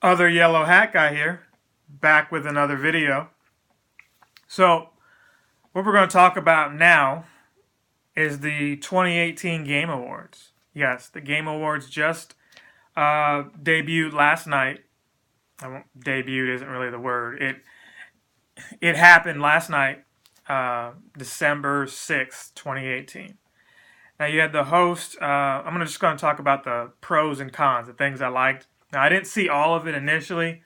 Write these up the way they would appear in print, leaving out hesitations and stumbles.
Other yellow hat guy here, back with another video. So, what we're going to talk about now is the 2018 Game Awards. Yes, the Game Awards just debuted last night. Debuted isn't really the word. It happened last night, December 6th, 2018. Now you had the host. I'm just going to talk about the pros and cons, the things I liked. Now I didn't see all of it initially.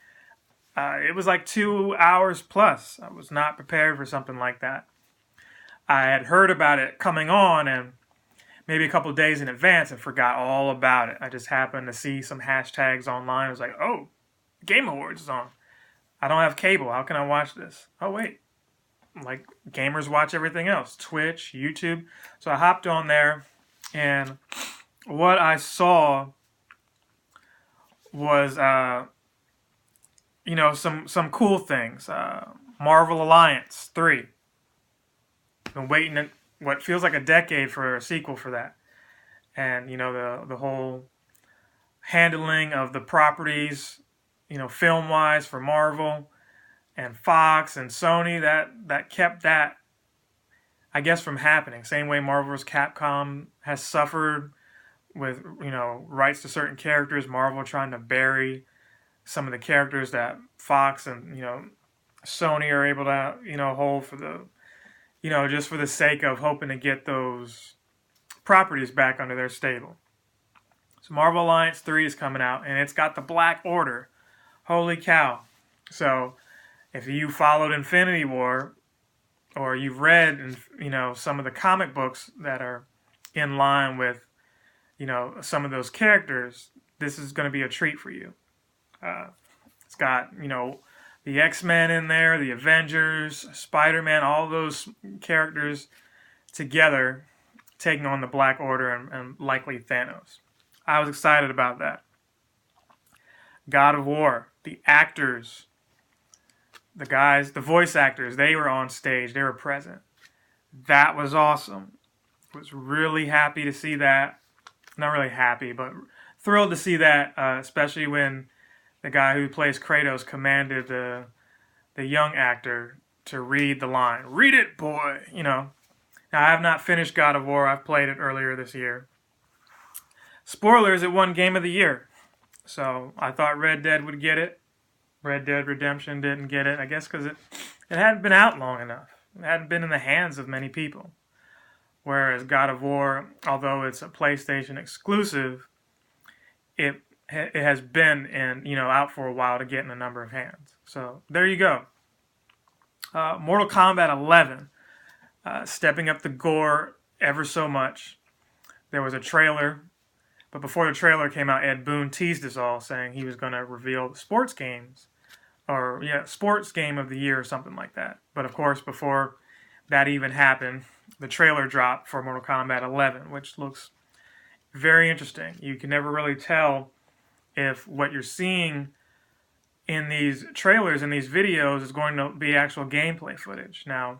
It was like 2 hours plus. I was not prepared for something like that. I had heard about it coming on and maybe a couple of days in advance and forgot all about it. I just happened to see some hashtags online. I was like, oh, Game Awards is on. I don't have cable. How can I watch this? Oh, wait. Like, gamers watch everything else. Twitch, YouTube. So I hopped on there, and what I saw was, some cool things. Marvel Alliance 3. Been waiting what feels like a decade for a sequel for that. And, the whole handling of the properties, film-wise for Marvel and Fox and Sony, that kept that, I guess, from happening. Same way Marvel vs. Capcom has suffered with, rights to certain characters, Marvel trying to bury some of the characters that Fox and, Sony are able to, hold for the, just for the sake of hoping to get those properties back under their stable. So Marvel Alliance 3 is coming out, and it's got the Black Order. Holy cow. So if you followed Infinity War, or you've read, some of the comic books that are in line with, some of those characters, this is going to be a treat for you. It's got, the X-Men in there, the Avengers, Spider-Man, all those characters together taking on the Black Order and likely Thanos. I was excited about that. God of War, the actors, the guys, the voice actors, they were on stage, they were present. That was awesome. Was really happy to see that. Not really happy, but thrilled to see that, especially when the guy who plays Kratos commanded the young actor to read the line. Read it, boy! Now, I have not finished God of War. I've played it earlier this year. Spoilers, it won Game of the Year. So I thought Red Dead would get it. Red Dead Redemption didn't get it. I guess because it hadn't been out long enough. It hadn't been in the hands of many people. Whereas God of War, although it's a PlayStation exclusive, it has been out for a while to get in a number of hands. So there you go. Mortal Kombat 11, stepping up the gore ever so much. There was a trailer, but before the trailer came out, Ed Boon teased us all, saying he was going to reveal the sports games, sports game of the year or something like that. But of course, before that even happened, the trailer dropped for Mortal Kombat 11, which looks very interesting. You can never really tell if what you're seeing in these trailers and these videos is going to be actual gameplay footage. Now,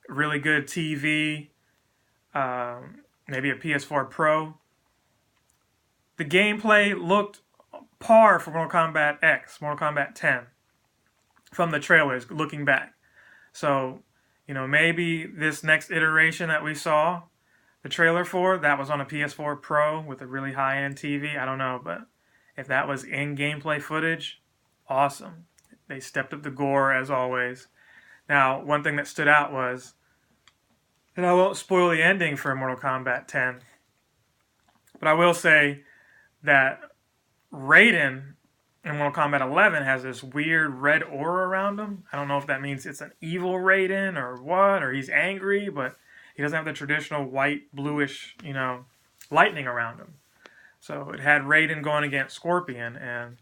really good TV, maybe a PS4 Pro. The gameplay looked par for Mortal Kombat X, Mortal Kombat 10, from the trailers, looking back. So, maybe this next iteration that we saw, the trailer for, that was on a PS4 Pro with a really high-end TV. I don't know, but if that was in gameplay footage, awesome. They stepped up the gore as always. Now, one thing that stood out was, and I won't spoil the ending for Mortal Kombat 10, but I will say that Raiden in Mortal Kombat 11 has this weird red aura around him. I don't know if that means it's an evil Raiden or what, or he's angry, but he doesn't have the traditional white, bluish, lightning around him. So it had Raiden going against Scorpion, and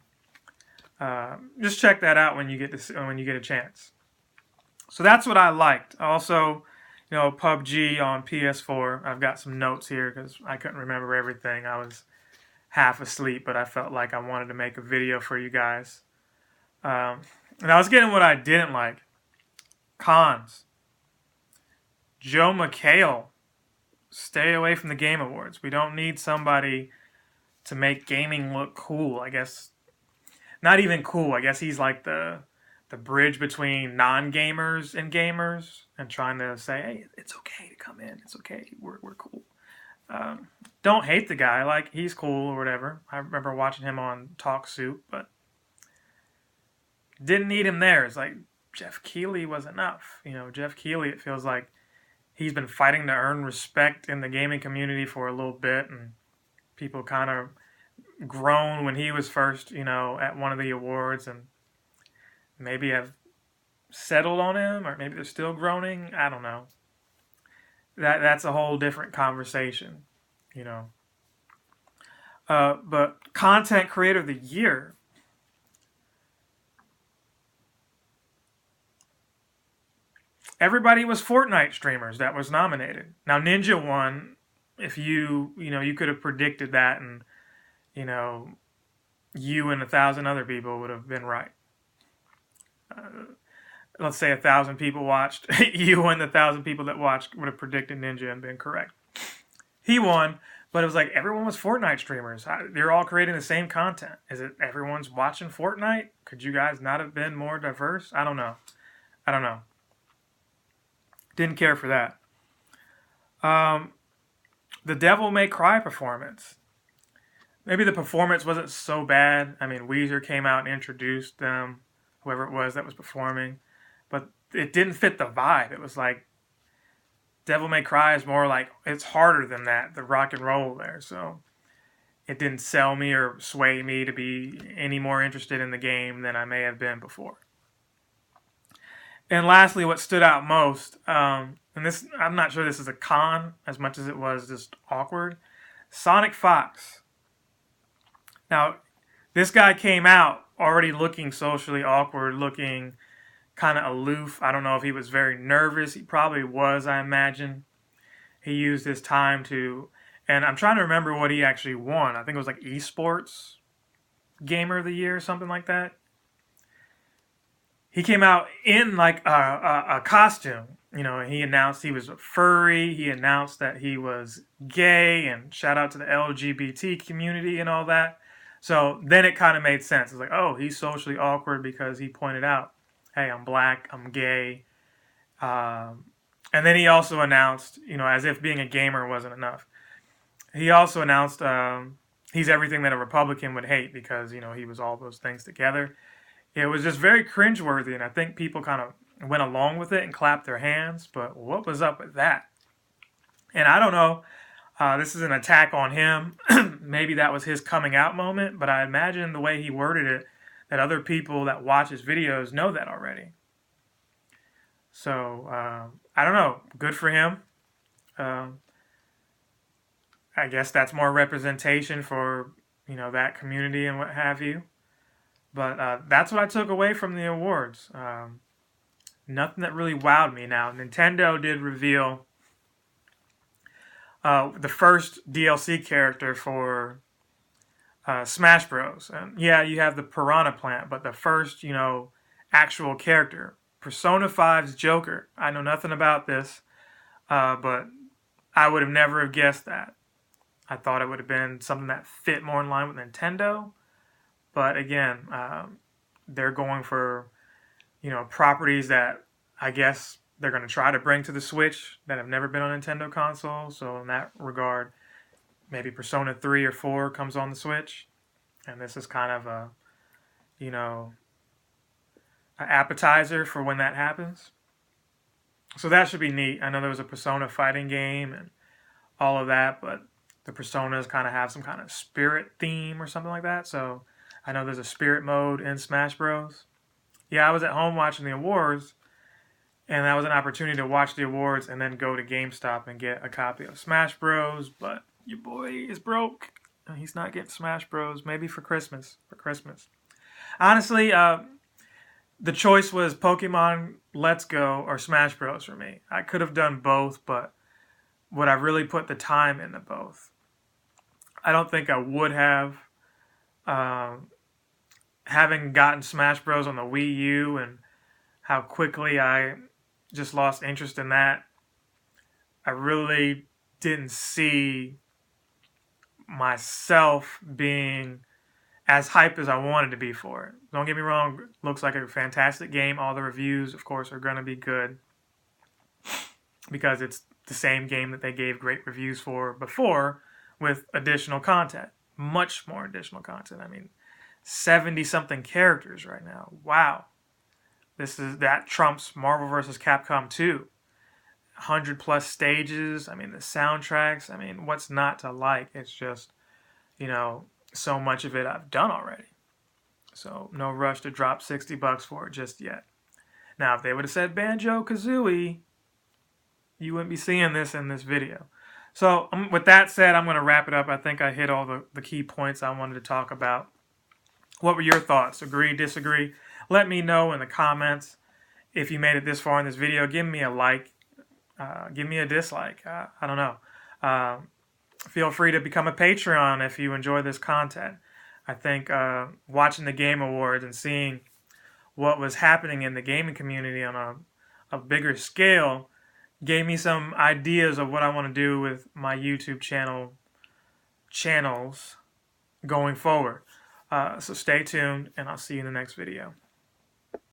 just check that out when you get a chance. So that's what I liked. Also, PUBG on PS4. I've got some notes here because I couldn't remember everything. I was half asleep, but I felt like I wanted to make a video for you guys. And I was getting what I didn't like. Cons. Joe McHale. Stay away from the Game Awards. We don't need somebody to make gaming look cool. I guess not even cool. I guess he's like the bridge between non-gamers and gamers, and trying to say, hey, it's okay to come in. It's okay. We're cool. Um, don't hate the guy. Like, he's cool or whatever. I remember watching him on Talk Soup, but didn't need him there. It's like Jeff Keighley was enough. Jeff Keighley, it feels like he's been fighting to earn respect in the gaming community for a little bit, and people kind of groan when he was first, at one of the awards, and maybe have settled on him, or maybe they're still groaning. I don't know. That's a whole different conversation, you know. But content creator of the year, everybody was Fortnite streamers that was nominated. Now Ninja won. If you could have predicted that, and you know, you and 1,000 other people would have been right. Let's say 1,000 people watched. You and the 1,000 people that watched would have predicted Ninja and been correct. He won, but it was like everyone was Fortnite streamers. They're all creating the same content. Is it everyone's watching Fortnite? Could you guys not have been more diverse? I don't know. Didn't care for that. The Devil May Cry performance. Maybe the performance wasn't so bad. I mean, Weezer came out and introduced them, whoever it was that was performing. But it didn't fit the vibe. It was like, Devil May Cry is more like, it's harder than that, the rock and roll there. So it didn't sell me or sway me to be any more interested in the game than I may have been before. And lastly, what stood out most, and this, I'm not sure this is a con as much as it was just awkward, Sonic Fox. Now, this guy came out already looking socially awkward, looking kind of aloof. I don't know if he was very nervous. He probably was, I imagine. He used his time to, and I'm trying to remember what he actually won. I think it was like esports gamer of the year or something like that. He came out in like a costume. He announced he was a furry. He announced that he was gay, and shout out to the LGBT community and all that. So then it kind of made sense. It's like, oh, he's socially awkward because he pointed out, hey, I'm black, I'm gay. And then he also announced, as if being a gamer wasn't enough, he also announced he's everything that a Republican would hate because, he was all those things together. It was just very cringeworthy, and I think people kind of went along with it and clapped their hands, but what was up with that? And I don't know, this is an attack on him. Maybe that was his coming out moment, but I imagine the way he worded it, that other people that watch his videos know that already. So, I don't know. Good for him. I guess that's more representation for, that community and what have you. But that's what I took away from the awards. Nothing that really wowed me. Now, Nintendo did reveal the first DLC character for Smash Bros. And yeah, you have the Piranha Plant, but the first, actual character, Persona 5's Joker. I know nothing about this, but I would have never have guessed that. I thought it would have been something that fit more in line with Nintendo. But again, they're going for, properties that I guess they're going to try to bring to the Switch that have never been on Nintendo console. So in that regard, maybe Persona 3 or 4 comes on the Switch. And this is kind of a, an appetizer for when that happens. So that should be neat. I know there was a Persona fighting game and all of that, but the Personas kind of have some kind of spirit theme or something like that. So I know there's a spirit mode in Smash Bros. Yeah, I was at home watching the awards, and that was an opportunity to watch the awards and then go to GameStop and get a copy of Smash Bros. But your boy is broke, and he's not getting Smash Bros. Maybe for Christmas. Honestly, the choice was Pokemon Let's Go or Smash Bros. For me. I could have done both, but would I really put the time into both? I don't think I would have. Having gotten Smash Bros. On the Wii U and how quickly I just lost interest in that, I really didn't see myself being as hype as I wanted to be for it. Don't get me wrong, looks like a fantastic game. All the reviews, of course, are going to be good because it's the same game that they gave great reviews for before with additional content. Much more additional content. I mean, 70 something characters right now. Wow. That trumps Marvel vs. Capcom 2. 100 plus stages. I mean, the soundtracks. I mean, what's not to like? It's just, so much of it I've done already. So no rush to drop $60 for it just yet. Now, if they would have said Banjo-Kazooie, you wouldn't be seeing this in this video. So with that said, I'm going to wrap it up. I think I hit all the key points I wanted to talk about. What were your thoughts? Agree, disagree? Let me know in the comments. If you made it this far in this video, give me a like. Give me a dislike. I don't know. Feel free to become a Patreon if you enjoy this content. I think watching the Game Awards and seeing what was happening in the gaming community on a bigger scale gave me some ideas of what I want to do with my YouTube channels going forward. So stay tuned, and I'll see you in the next video.